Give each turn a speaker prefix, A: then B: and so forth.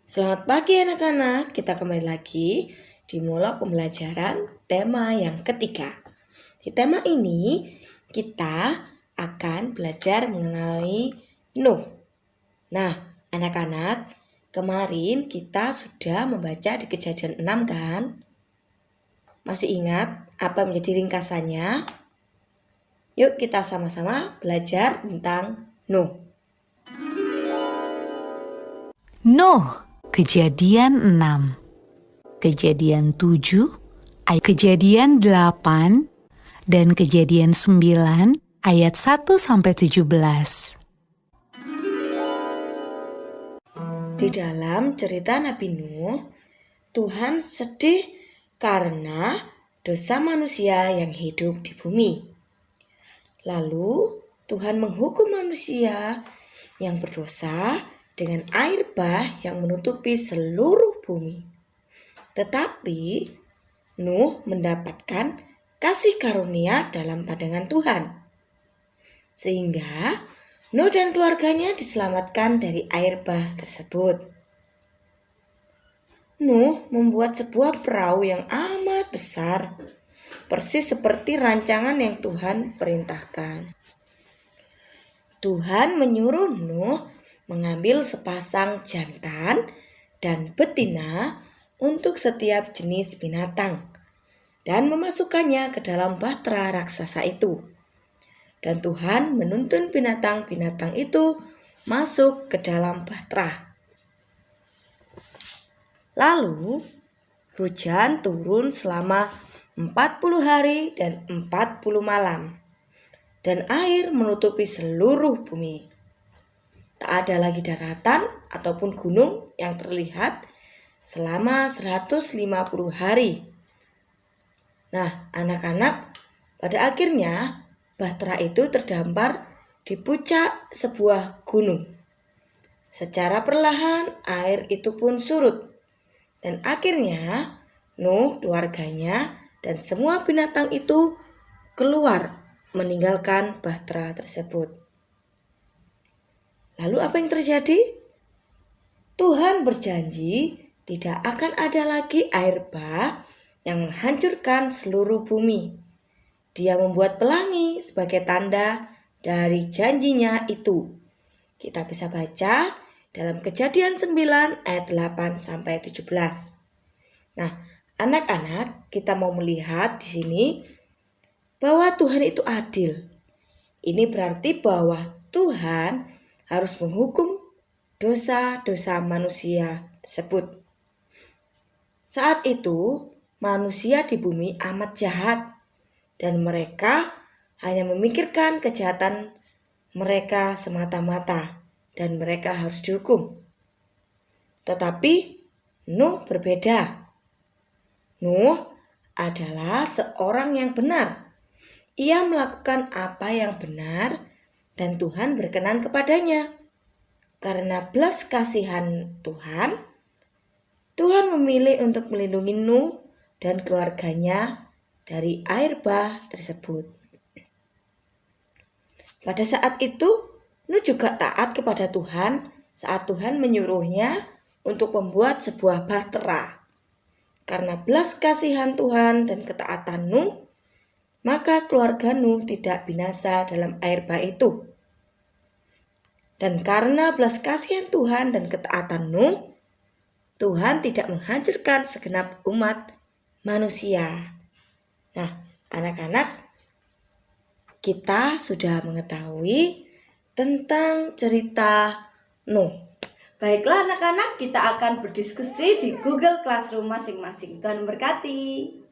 A: Selamat pagi anak-anak, kita kembali lagi di Mula Pembelajaran tema yang ketiga. Di tema ini kita akan belajar mengenai Nuh. Nah anak-anak, kemarin kita sudah membaca di Kejadian 6 kan? Masih ingat apa menjadi ringkasannya? Yuk kita sama-sama belajar tentang Nuh.
B: Nuh, Kejadian 6, Kejadian 7, Kejadian 8, dan Kejadian 9 ayat 1-17.
A: Di dalam cerita Nabi Nuh, Tuhan sedih karena dosa manusia yang hidup di bumi. Lalu Tuhan menghukum manusia yang berdosa dengan air bah yang menutupi seluruh bumi. Tetapi Nuh mendapatkan kasih karunia dalam pandangan Tuhan, sehingga Nuh dan keluarganya diselamatkan dari air bah tersebut. Nuh membuat sebuah perahu yang amat besar, persis seperti rancangan yang Tuhan perintahkan. Tuhan menyuruh Nuh mengambil sepasang jantan dan betina untuk setiap jenis binatang dan memasukkannya ke dalam bahtera raksasa itu. Dan Tuhan menuntun binatang-binatang itu masuk ke dalam bahtera. Lalu hujan turun selama 40 hari dan 40 malam. Dan air menutupi seluruh bumi. Tak ada lagi daratan ataupun gunung yang terlihat selama 150 hari. Nah, anak-anak, pada akhirnya bahtera itu terdampar di puncak sebuah gunung. Secara perlahan air itu pun surut. Dan akhirnya Nuh, keluarganya, dan semua binatang itu keluar meninggalkan bahtera tersebut. Lalu apa yang terjadi? Tuhan berjanji tidak akan ada lagi air bah yang menghancurkan seluruh bumi. Dia membuat pelangi sebagai tanda dari janjinya itu. Kita bisa baca dalam Kejadian 9 ayat 8-17. Nah, anak-anak, kita mau melihat di sini bahwa Tuhan itu adil. Ini berarti bahwa Tuhan harus menghukum dosa-dosa manusia tersebut. Saat itu, manusia di bumi amat jahat dan mereka hanya memikirkan kejahatan mereka semata-mata dan mereka harus dihukum. Tetapi Nuh berbeda. Nuh adalah seorang yang benar. Ia melakukan apa yang benar dan Tuhan berkenan kepadanya. Karena belas kasihan Tuhan, Tuhan memilih untuk melindungi Nuh dan keluarganya dari air bah tersebut. Pada saat itu, Nuh juga taat kepada Tuhan saat Tuhan menyuruhnya untuk membuat sebuah bahtera. Karena belas kasihan Tuhan dan ketaatan Nuh, maka keluarga Nuh tidak binasa dalam air bah itu. Dan karena belas kasihan Tuhan dan ketaatan Nuh, Tuhan tidak menghancurkan segenap umat manusia. Nah, anak-anak, kita sudah mengetahui tentang cerita Nuh. Baiklah anak-anak, kita akan berdiskusi di Google Classroom masing-masing. Tuhan memberkati.